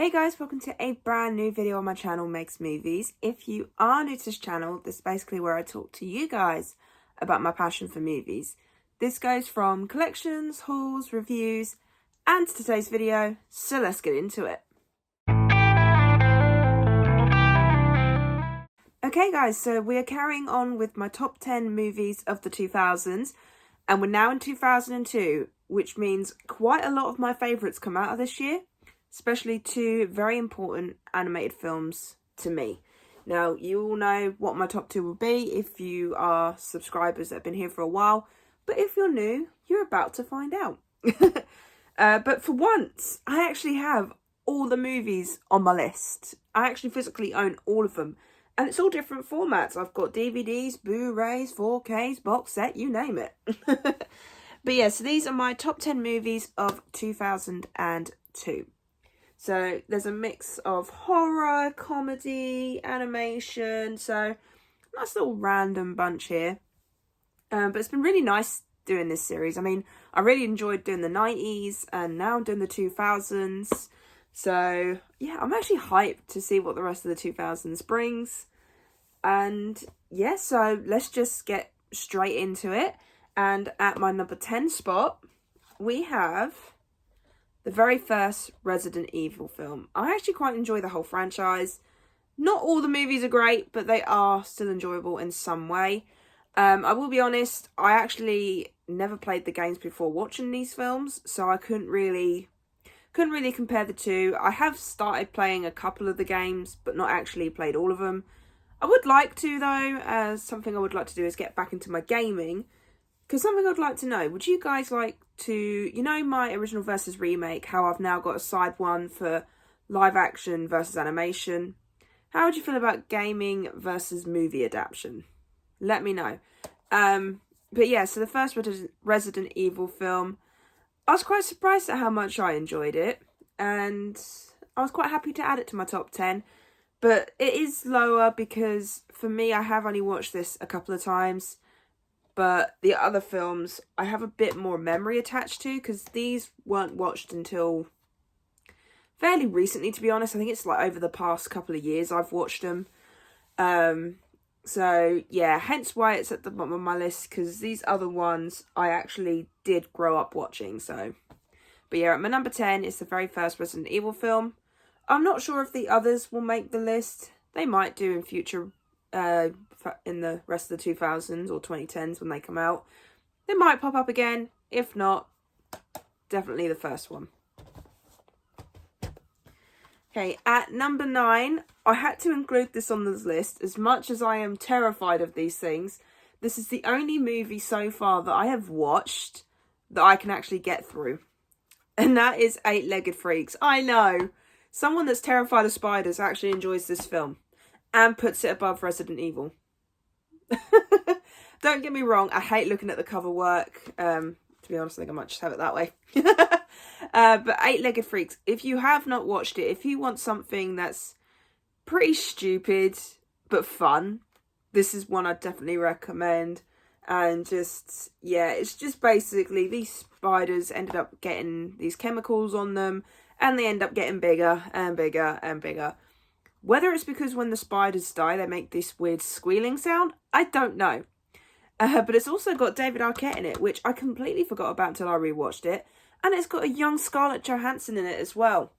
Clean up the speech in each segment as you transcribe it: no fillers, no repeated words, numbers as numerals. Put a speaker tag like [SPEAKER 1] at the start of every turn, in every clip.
[SPEAKER 1] Hey guys, welcome to a brand new video on my channel, Makes Movies. If you are new to this channel, this is basically where I talk to you guys about my passion for movies. This goes from collections, hauls, reviews, and today's video, so let's get into it. Okay guys, so we are carrying on with my top 10 movies of the 2000s, and we're now in 2002, which means quite a lot of my favourites come out of this year, especially two very important animated films to me. Now, you all know what my top two will be if you are subscribers that have been here for a while, but if you're new, you're about to find out. But for once, I actually have all the movies on my list. I actually physically own all of them. And it's all different formats. I've got DVDs, Blu-rays, 4Ks, box set, you name it. But yeah, so these are my top 10 movies of 2002. So there's a mix of horror, comedy, animation. So nice little random bunch here. But it's been really nice doing this series. I mean, I really enjoyed doing the 90s and now I'm doing the 2000s. So yeah, I'm actually hyped to see what the rest of the 2000s brings. And yeah, so let's just get straight into it. And at my number 10 spot, we have the very first Resident Evil film. I actually quite enjoy the whole franchise. Not all the movies are great, but they are still enjoyable in some way. I will be honest, I actually never played the games before watching these films, so I couldn't really compare the two. I have started playing a couple of the games, but not actually played all of them. I would like to, though, as something I would like to do is get back into my gaming. Because something I'd like to know, would you guys like to, you know my original versus remake, how I've now got a side one for live action versus animation? How would you feel about gaming versus movie adaptation? Let me know. But yeah, so the first Resident Evil film, I was quite surprised at how much I enjoyed it. And I was quite happy to add it to my top 10. But it is lower because, for me, I have only watched this a couple of times. But the other films, I have a bit more memory attached to, because these weren't watched until fairly recently, to be honest. I think it's like over the past couple of years I've watched them. So, yeah, hence why it's at the bottom of my list, because these other ones I actually did grow up watching, so. But yeah, at my number 10 is the very first Resident Evil film. I'm not sure if the others will make the list. They might do in future, in the rest of the 2000s or 2010s when they come out. They might pop up again. If not, definitely the first one. Okay, at number 9, I had to include this on this list. As much as I am terrified of these things, this is the only movie so far that I have watched that I can actually get through. And that is Eight-Legged Freaks. I know. Someone that's terrified of spiders actually enjoys this film and puts it above Resident Evil. Don't get me wrong, I hate looking at the cover work. To be honest, I think I might just have it that way. But Eight-Legged Freaks, if you have not watched it, if you want something that's pretty stupid but fun, this is one I'd definitely recommend. And just, yeah, it's just basically these spiders ended up getting these chemicals on them, and they end up getting bigger and bigger and bigger. Whether it's because when the spiders die, they make this weird squealing sound, I don't know. But it's also got David Arquette in it, which I completely forgot about until I rewatched it. And it's got a young Scarlett Johansson in it as well.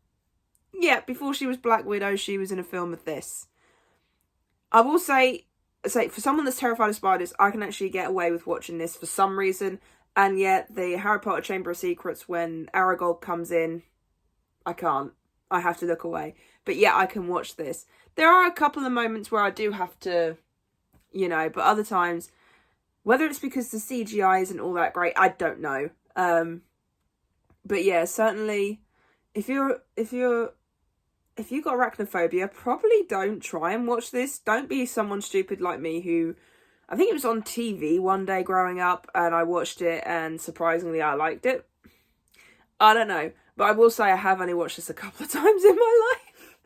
[SPEAKER 1] Yeah, before she was Black Widow, she was in a film with this. I will say for someone that's terrified of spiders, I can actually get away with watching this for some reason. And yet, the Harry Potter Chamber of Secrets, when Aragog comes in, I can't. I have to look away. But yeah, I can watch this. There are a couple of moments where I do have to, you know, but other times, whether it's because the CGI isn't all that great, I don't know. But yeah, certainly, if you've got arachnophobia, probably don't try and watch this. Don't be someone stupid like me who, I think it was on TV one day growing up, and I watched it, and surprisingly, I liked it. I don't know. But I will say I have only watched this a couple of times in my life.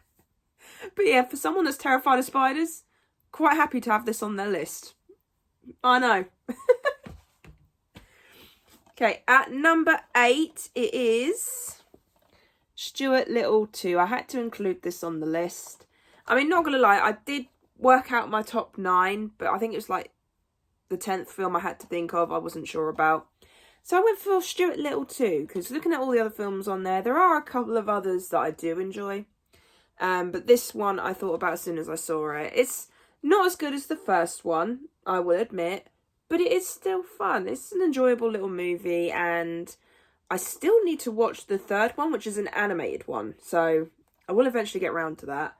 [SPEAKER 1] But yeah, for someone that's terrified of spiders, quite happy to have this on their list. I know. Okay, at number 8, it is Stuart Little 2. I had to include this on the list. I mean, not gonna lie, I did work out my top 9, but I think it was like the 10th film I had to think of I wasn't sure about. So I went for Stuart Little 2, because looking at all the other films on there are a couple of others that I do enjoy. But this one I thought about as soon as I saw it. It's not as good as the first one, I will admit, but it is still fun. It's an enjoyable little movie, and I still need to watch the third one, which is an animated one, so I will eventually get around to that.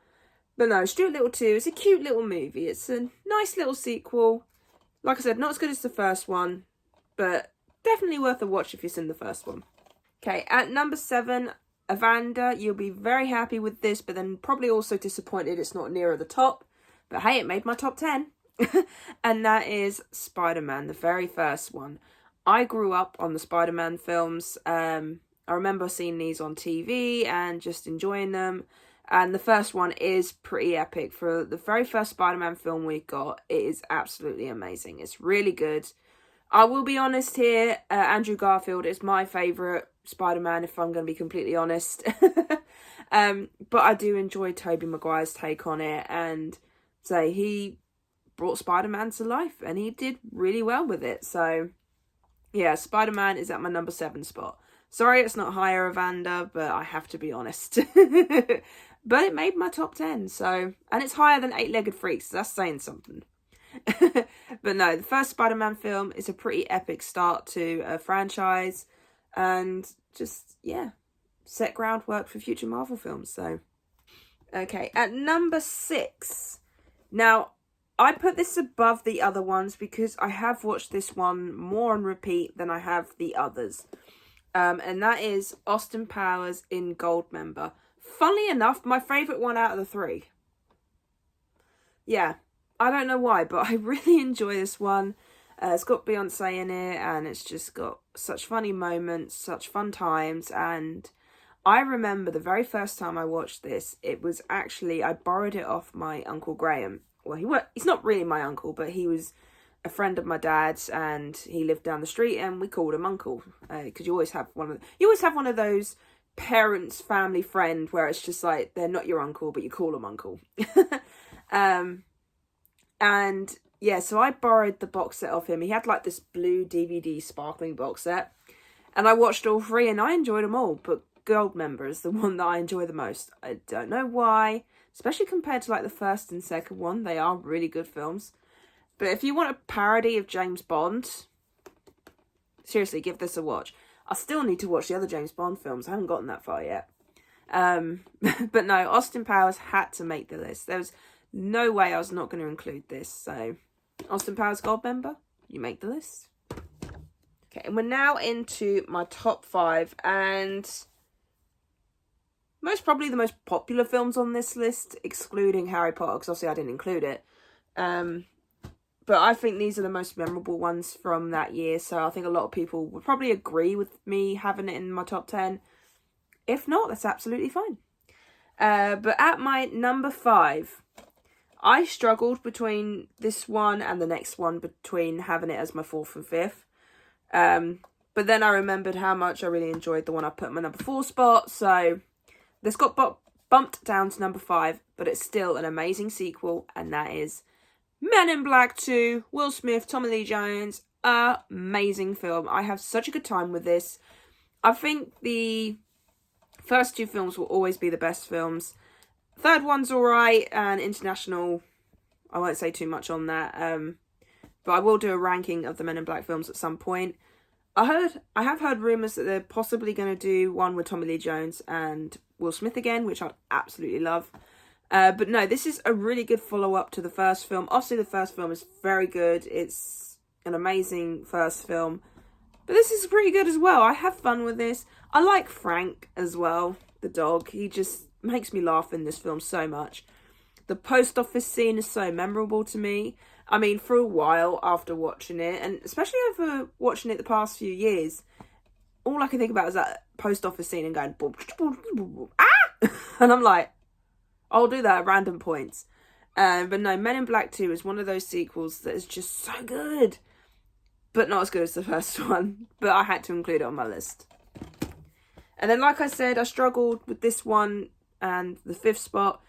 [SPEAKER 1] But no, Stuart Little 2 is a cute little movie. It's a nice little sequel. Like I said, not as good as the first one, but definitely worth a watch if you've seen the first one. Okay, at number 7, Evander. You'll be very happy with this, but then probably also disappointed it's not nearer the top. But hey, it made my top 10. And that is Spider-Man, the very first one. I grew up on the Spider-Man films. I remember seeing these on TV and just enjoying them. And the first one is pretty epic. For the very first Spider-Man film we got, it is absolutely amazing. It's really good. I will be honest here, Andrew Garfield is my favourite Spider-Man, if I'm going to be completely honest. But I do enjoy Tobey Maguire's take on it, and so he brought Spider-Man to life, and he did really well with it. So yeah, Spider-Man is at my number 7 spot. Sorry it's not higher, Evander, but I have to be honest. But it made my top 10, so, and it's higher than Eight-Legged Freaks, so that's saying something. But no, the first Spider-Man film is a pretty epic start to a franchise, and just, yeah, set groundwork for future Marvel films. So okay, at number 6, now I put this above the other ones because I have watched this one more on repeat than I have the others, and that is Austin Powers in Goldmember. Funnily enough, my favourite one out of the 3. Yeah, I don't know why, but I really enjoy this one. It's got Beyonce in it, and it's just got such funny moments, such fun times. And I remember the very first time I watched this, it was actually, I borrowed it off my Uncle Graham. Well, he's not really my uncle, but he was a friend of my dad's, and he lived down the street, and we called him Uncle, because you always have one of those parents, family friend where it's just like they're not your uncle, but you call them Uncle. And yeah, so I borrowed the box set off him. He had like this blue DVD sparkling box set, and I watched all 3 and I enjoyed them all, but Goldmember is the one that I enjoy the most. I don't know why, especially compared to like the first and second one. They are really good films, but if you want a parody of James Bond, seriously, give this a watch. I still need to watch the other James Bond films. I haven't gotten that far yet. But no, Austin Powers had to make the list. There was no way I was not going to include this. So, Austin Powers Goldmember, you make the list. Okay, and we're now into my top 5, and most probably the most popular films on this list, excluding Harry Potter, because obviously I didn't include it. But I think these are the most memorable ones from that year, so I think a lot of people would probably agree with me having it in my top 10. If not, that's absolutely fine. But at my number 5, I struggled between this one and the next one, between having it as my 4th and 5th. But then I remembered how much I really enjoyed the one I put in my number 4 spot, so this got bumped down to number 5, but it's still an amazing sequel, and that is Men in Black 2, Will Smith, Tommy Lee Jones. Amazing film. I have such a good time with this. I think the first 2 films will always be the best films. Third one's alright, and international, I won't say too much on that. But I will do a ranking of the Men in Black films at some point. I have heard rumours that they're possibly going to do one with Tommy Lee Jones and Will Smith again, which I'd absolutely love. But no, this is a really good follow-up to the first film. Obviously, the first film is very good. It's an amazing first film. But this is pretty good as well. I have fun with this. I like Frank as well, the dog. He just makes me laugh in this film so much. The post office scene is so memorable to me. I mean, for a while after watching it, and especially over watching it the past few years, all I can think about is that post office scene and going, boom, boom, boom, boom, ah! And I'm like, I'll do that at random points. But no, Men in Black 2 is one of those sequels that is just so good. But not as good as the first one. But I had to include it on my list. And then, like I said, I struggled with this one and the fifth spot,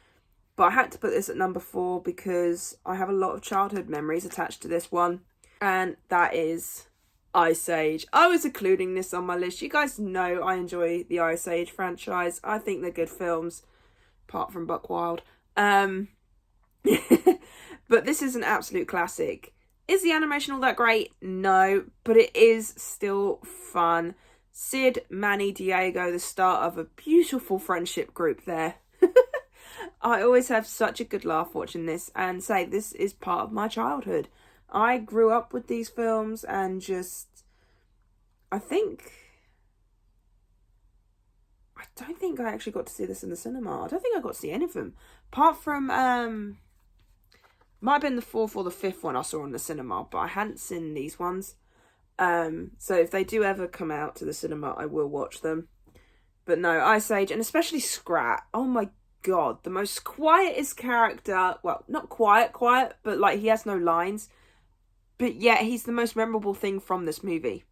[SPEAKER 1] but I had to put this at number 4 because I have a lot of childhood memories attached to this one, and that is Ice Age. I was including this on my list. You guys know I enjoy the Ice Age franchise. I think they're good films, apart from Buck Wild. But this is an absolute classic. Is the animation all that great? No, but it is still fun. Sid, Manny, Diego, the start of a beautiful friendship group there. I always have such a good laugh watching this, and say this is part of my childhood. I grew up with these films and I don't think I actually got to see this in the cinema. I don't think I got to see any of them. Apart from, might have been the 4th or the 5th one I saw in the cinema, but I hadn't seen these ones. So if they do ever come out to the cinema, I will watch them. But no, Ice Age, and especially Scrat. Oh my god, the most quietest character. Well, not quiet, but like he has no lines. But yet he's the most memorable thing from this movie.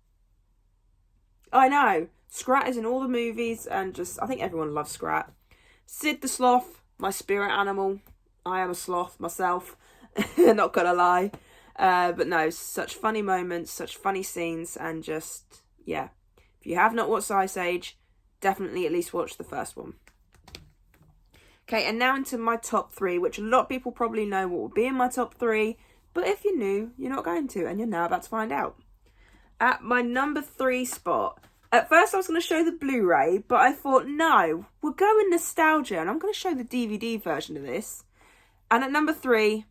[SPEAKER 1] I know. Scrat is in all the movies, and I think everyone loves Scrat. Sid the Sloth, my spirit animal. I am a sloth myself. Not gonna lie. But no, such funny moments, such funny scenes, and yeah. If you have not watched Ice Age, definitely at least watch the first one. Okay, and now into my top 3, which a lot of people probably know what will be in my top 3, but if you're new, you're not going to, and you're now about to find out. At my number 3 spot, at first I was going to show the Blu-ray, but I thought, no, we're going nostalgia, and I'm going to show the DVD version of this. And at number 3,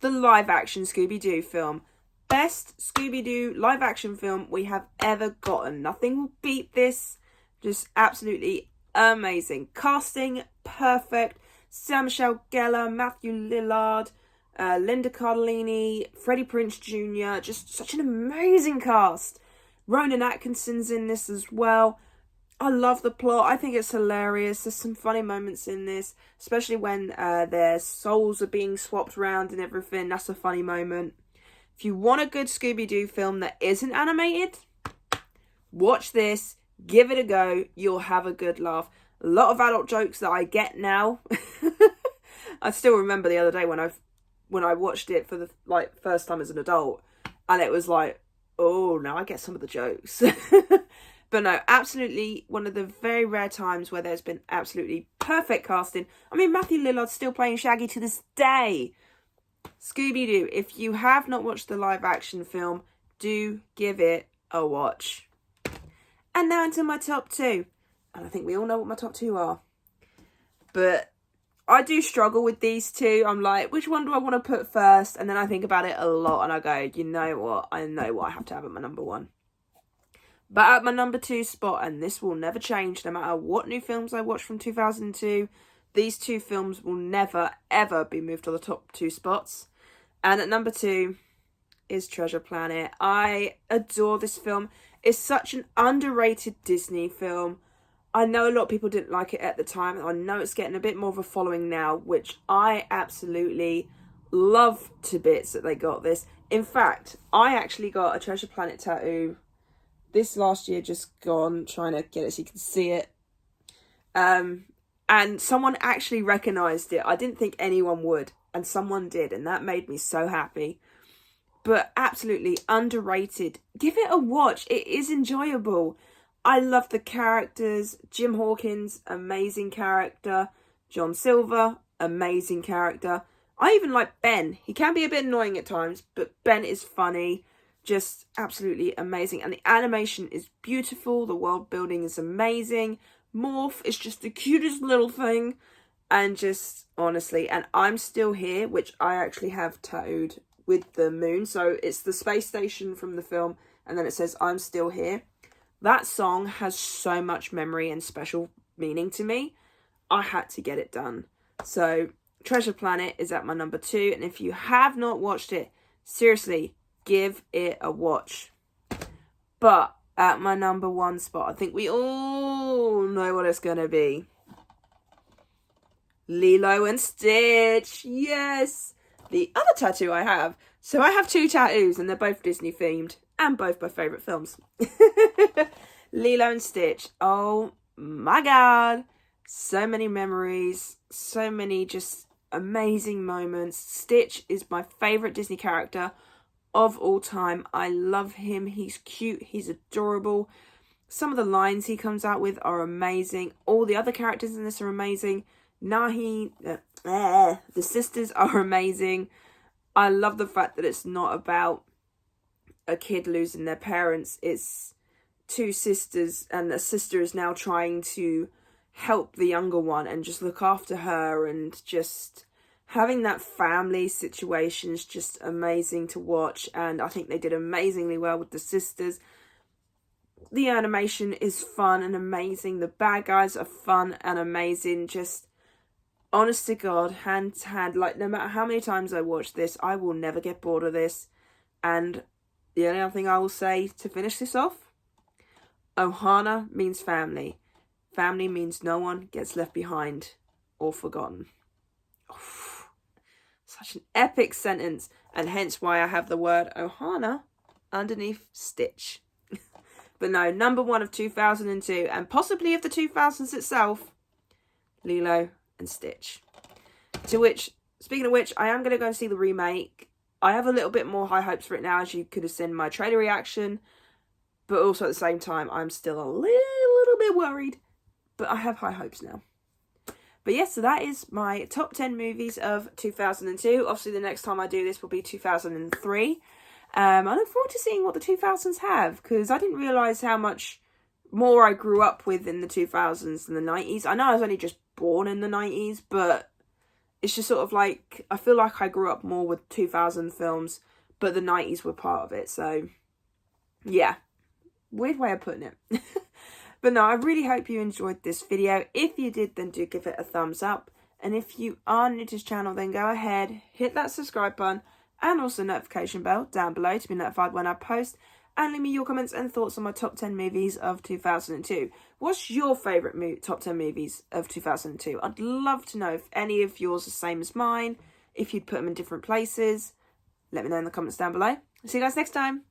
[SPEAKER 1] the live-action Scooby-Doo film. Best Scooby-Doo live-action film we have ever gotten. Nothing will beat this. Just absolutely amazing. Casting, perfect. Sarah Michelle Gellar, Matthew Lillard, Linda Cardellini, Freddie Prinze Jr. Just such an amazing cast. Ronan Atkinson's in this as well. I love the plot. I think it's hilarious. There's some funny moments in this, especially when their souls are being swapped around and everything. That's a funny moment. If you want a good Scooby-Doo film that isn't animated, watch this. Give it a go. You'll have a good laugh. A lot of adult jokes that I get now. I still remember the other day when I watched it for the first time as an adult, and it was like, oh, now I get some of the jokes. But no, absolutely one of the very rare times where there's been absolutely perfect casting. I mean, Matthew Lillard's still playing Shaggy to this day. Scooby-Doo, if you have not watched the live action film, do give it a watch. And now into my top 2. And I think we all know what my top 2 are. But I do struggle with these 2. I'm like, which one do I want to put first? And then I think about it a lot and I go, you know what? I know what I have to have at my number 1. But at my number 2 spot, and this will never change no matter what new films I watch from 2002, these 2 films will never, ever be moved to the top 2 spots. And at number 2 is Treasure Planet. I adore this film. It's such an underrated Disney film. I know a lot of people didn't like it at the time. I know it's getting a bit more of a following now, which I absolutely love to bits that they got this. In fact, I actually got a Treasure Planet tattoo this last year just gone, trying to get it so you can see it. And someone actually recognised it. I didn't think anyone would, and someone did, and that made me so happy. But absolutely underrated. Give it a watch. It is enjoyable. I love the characters. Jim Hawkins, amazing character. John Silver, amazing character. I even like Ben. He can be a bit annoying at times, but Ben is funny. Just absolutely amazing. And the animation is beautiful. The world building is amazing. Morph is just the cutest little thing. And just, honestly, and I'm Still Here, which I actually have tattooed with the moon. So it's the space station from the film. And then it says, I'm Still Here. That song has so much memory and special meaning to me. I had to get it done. So Treasure Planet is at my number 2. And if you have not watched it, seriously, give it a watch. But at my number 1 spot, I think we all know what it's going to be. Lilo and Stitch. Yes. The other tattoo I have. So I have 2 tattoos and they're both Disney themed and both my favourite films. Lilo and Stitch. Oh my god. So many memories. So many just amazing moments. Stitch is my favourite Disney character of all time. I love him. He's cute. He's adorable. Some of the lines he comes out with are amazing. All the other characters in this are amazing. Nahi, the sisters are amazing. I love the fact that it's not about a kid losing their parents. It's two sisters, and the sister is now trying to help the younger one and just look after her, and just having that family situation is just amazing to watch. And I think they did amazingly well with the sisters. The animation is fun and amazing. The bad guys are fun and amazing. Just honest to God, hand to hand, like no matter how many times I watch this, I will never get bored of this. And the only other thing I will say to finish this off, Ohana means family. Family means no one gets left behind or forgotten. Oh, such an epic sentence, and hence why I have the word Ohana underneath Stitch. But no, number one of 2002, and possibly of the 2000s itself, Lilo and Stitch. To which, speaking of which, I am going to go and see the remake. I have a little bit more high hopes for it now, as you could have seen my trailer reaction. But also at the same time, I'm still a little bit worried. But I have high hopes now. But yes, so that is my top 10 movies of 2002. Obviously, the next time I do this will be 2003. I look forward to seeing what the 2000s have, because I didn't realise how much more I grew up with in the 2000s than the 90s. I know I was only just born in the 90s, but it's just sort of like, I feel like I grew up more with 2000 films, but the 90s were part of it. So, yeah, weird way of putting it. But no, I really hope you enjoyed this video. If you did, then do give it a thumbs up. And if you are new to this channel, then go ahead, hit that subscribe button, and also notification bell down below to be notified when I post, and leave me your comments and thoughts on my top 10 movies of 2002. What's your favourite top 10 movies of 2002? I'd love to know if any of yours are the same as mine, if you'd put them in different places. Let me know in the comments down below. See you guys next time.